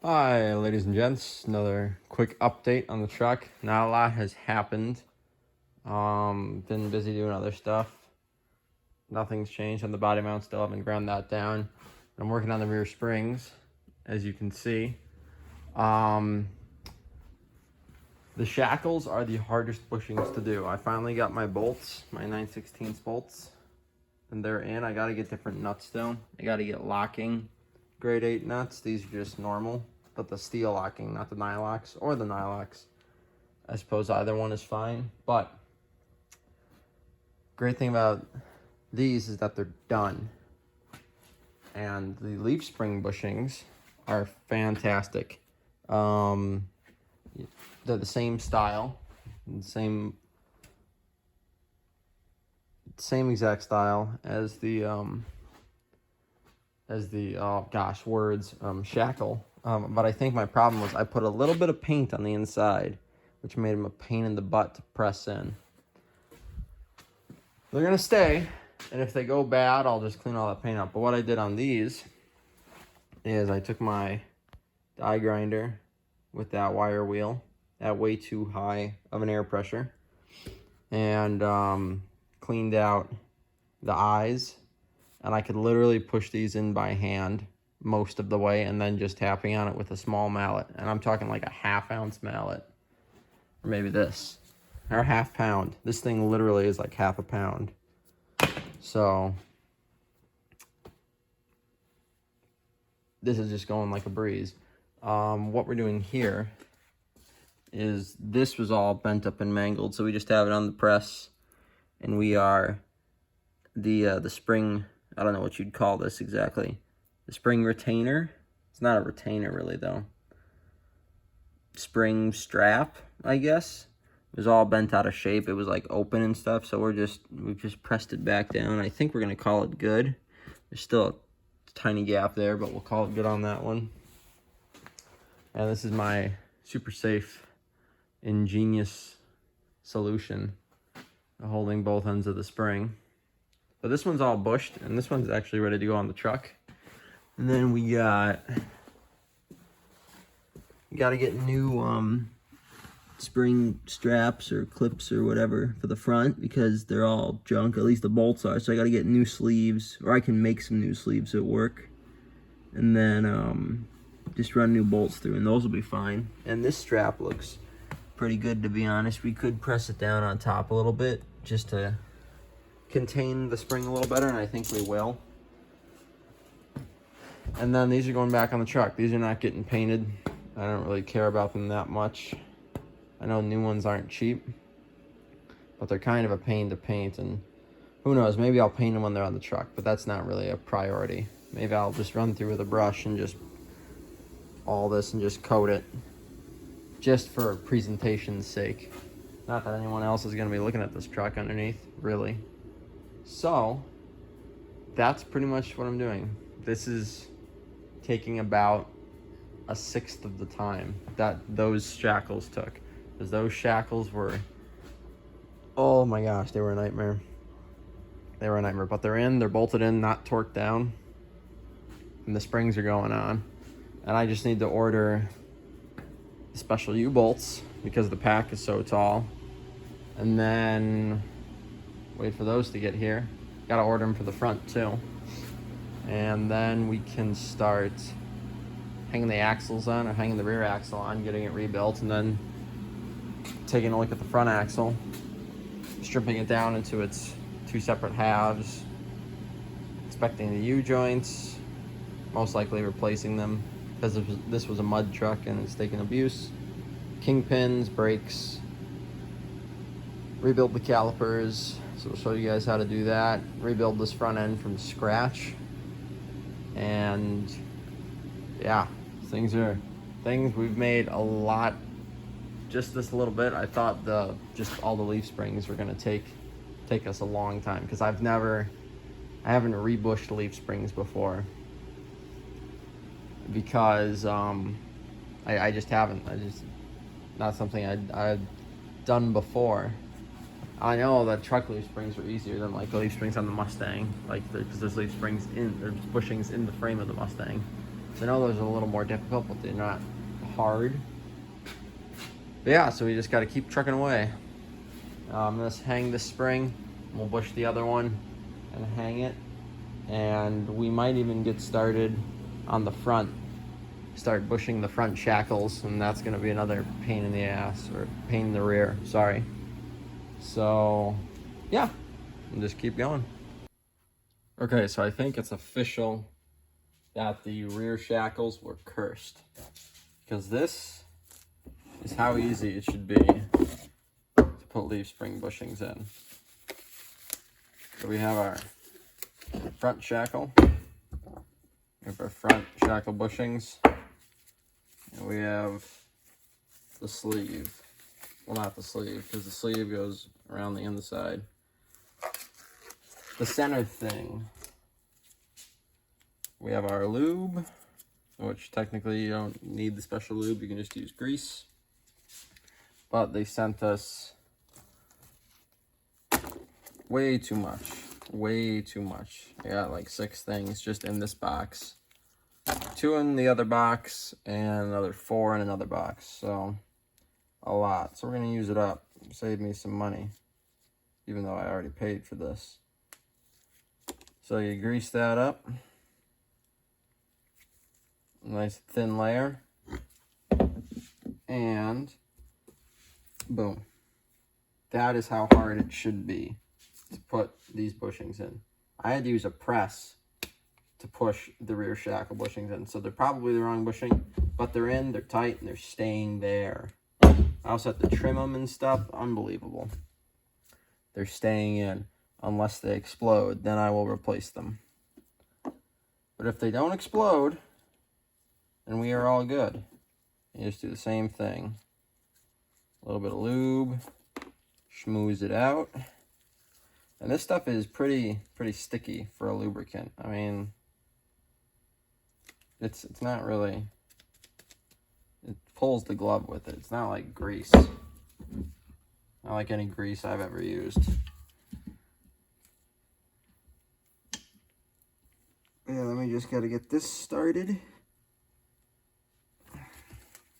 Hi, ladies and gents. Another quick update on the truck. Not a lot has happened. Been busy doing other stuff. Nothing's changed on the body mount. Still haven't ground that down. I'm working on the rear springs, as you can see. The shackles are the hardest bushings to do. I finally got my bolts, my 9/16 bolts, and they're in. I got to get different nuts though. I got to get locking grade 8 nuts. These are just normal, but the steel locking, not the nylox or the nylox. I suppose either one is fine, but great thing about these is that they're done. And the leaf spring bushings are fantastic. They're the same style, same exact style as the shackle. But I think my problem was I put a little bit of paint on the inside, which made them a pain in the butt to press in. They're gonna stay, and if they go bad, I'll just clean all that paint up. But what I did on these is I took my die grinder with that wire wheel at way too high of an air pressure, and cleaned out the eyes, and I could literally push these in by hand most of the way, and then just tapping on it with a small mallet. And I'm talking like a half-ounce mallet, or maybe this, or half pound. This thing literally is like half a pound. So this is just going like a breeze. What we're doing here is this was all bent up and mangled, so we just have it on the press, and we are the spring, I don't know what you'd call this exactly. The spring retainer. It's not a retainer really though. Spring strap, I guess. It was all bent out of shape. It was like open and stuff, so we've just pressed it back down. I think we're gonna call it good. There's still a tiny gap there, but we'll call it good on that one. And this is my super safe, ingenious solution, holding both ends of the spring. But this one's all bushed, and this one's actually ready to go on the truck. And then we got to get new spring straps or clips or whatever for the front, because they're all junk, at least the bolts are. So I got to get new sleeves, or I can make some new sleeves at work, and then just run new bolts through, and those will be fine. And this strap looks pretty good, to be honest. We could press it down on top a little bit just to contain the spring a little better, and I think we will. And then these are going back on the truck. These are not getting painted. I don't really care about them that much. I know new ones aren't cheap, but they're kind of a pain to paint, and who knows, maybe I'll paint them when they're on the truck, but that's not really a priority. Maybe I'll just run through with a brush and just all this and just coat it, just for presentation's sake. Not that anyone else is going to be looking at this truck underneath, really. So that's pretty much what I'm doing. This is taking about a sixth of the time that those shackles took, because those shackles were, oh my gosh, they were a nightmare. They were a nightmare, but they're bolted in, not torqued down, and the springs are going on. And I just need to order special U-bolts because the pack is so tall, and then wait for those to get here. Gotta order them for the front too, and then we can start hanging the axles on, or hanging the rear axle on, getting it rebuilt, and then taking a look at the front axle, stripping it down into its two separate halves, inspecting the U-joints, most likely replacing them, because this was a mud truck and it's taken abuse. Kingpins, brakes, rebuild the calipers, so we'll show you guys how to do that. Rebuild this front end from scratch, and yeah, things we've made a lot. Just this little bit, I thought just all the leaf springs were gonna take us a long time, because I haven't rebushed leaf springs before, because I just haven't. Not something I'd done before. I know that truck leaf springs are easier than like the leaf springs on the Mustang, like because there's leaf springs there's bushings in the frame of the Mustang. So I know those are a little more difficult, but they're not hard. But yeah, so we just got to keep trucking away. I'm gonna hang this spring. We'll bush the other one and hang it. And we might even get started on the front. Start bushing the front shackles, and that's gonna be another pain in the ass, or pain in the rear, sorry. So yeah, and just keep going. Okay, so I think it's official that the rear shackles were cursed, because this is how easy it should be to put leaf spring bushings in. So we have our front shackle, we have our front shackle bushings, and we have the sleeve. Well, not the sleeve, because the sleeve goes around the inside. The center thing, we have our lube, which technically you don't need the special lube, you can just use grease. But they sent us way too much. Way too much. I got like 6 things just in this box. 2 in the other box, and another 4 in another box. So, a lot. So we're going to use it up. Save me some money. Even though I already paid for this. So you grease that up. Nice thin layer. And boom. That is how hard it should be to put these bushings in. I had to use a press to push the rear shackle bushings in. So they're probably the wrong bushing, but they're in, they're tight, and they're staying there. I also have to trim them and stuff. Unbelievable. They're staying in. Unless they explode, then I will replace them. But if they don't explode, then we are all good. You just do the same thing. A little bit of lube. Schmooze it out. And this stuff is pretty sticky for a lubricant. I mean, it's not really, it pulls the glove with it. It's not like grease. Not like any grease I've ever used. Yeah, let me just gotta get this started.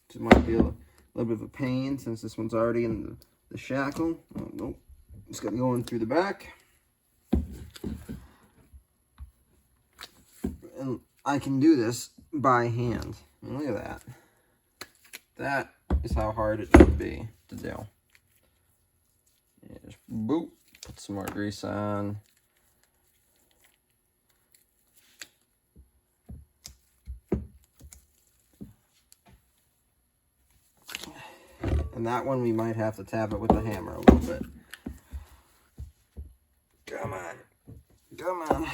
This might be a little bit of a pain since this one's already in the shackle. Oh, nope. Just got going through the back. And I can do this by hand. I mean, look at that. That is how hard it should be to do. Yeah, just boop. Put some more grease on. And that one we might have to tap it with a hammer a little bit. Come on. Come on.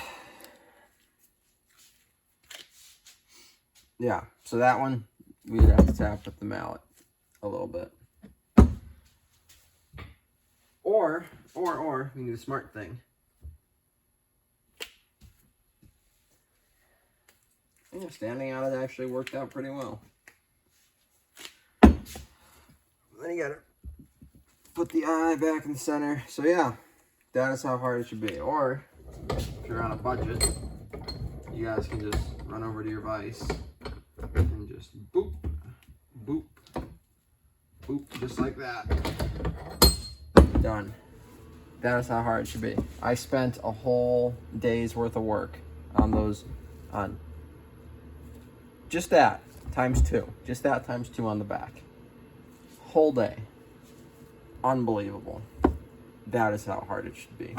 Yeah, so that one we'd have to tap with the mallet a little bit. Or we can do the smart thing. Yeah, standing on it actually worked out pretty well. Then you gotta put the eye back in the center. So yeah, that is how hard it should be. Or, if you're on a budget, you guys can just run over to your vise and just boop, boop, boop, just like that. Done. That is how hard it should be. I spent a whole day's worth of work on those, on just that times 2. Just that times 2 on the back. Whole day. Unbelievable. That is how hard it should be.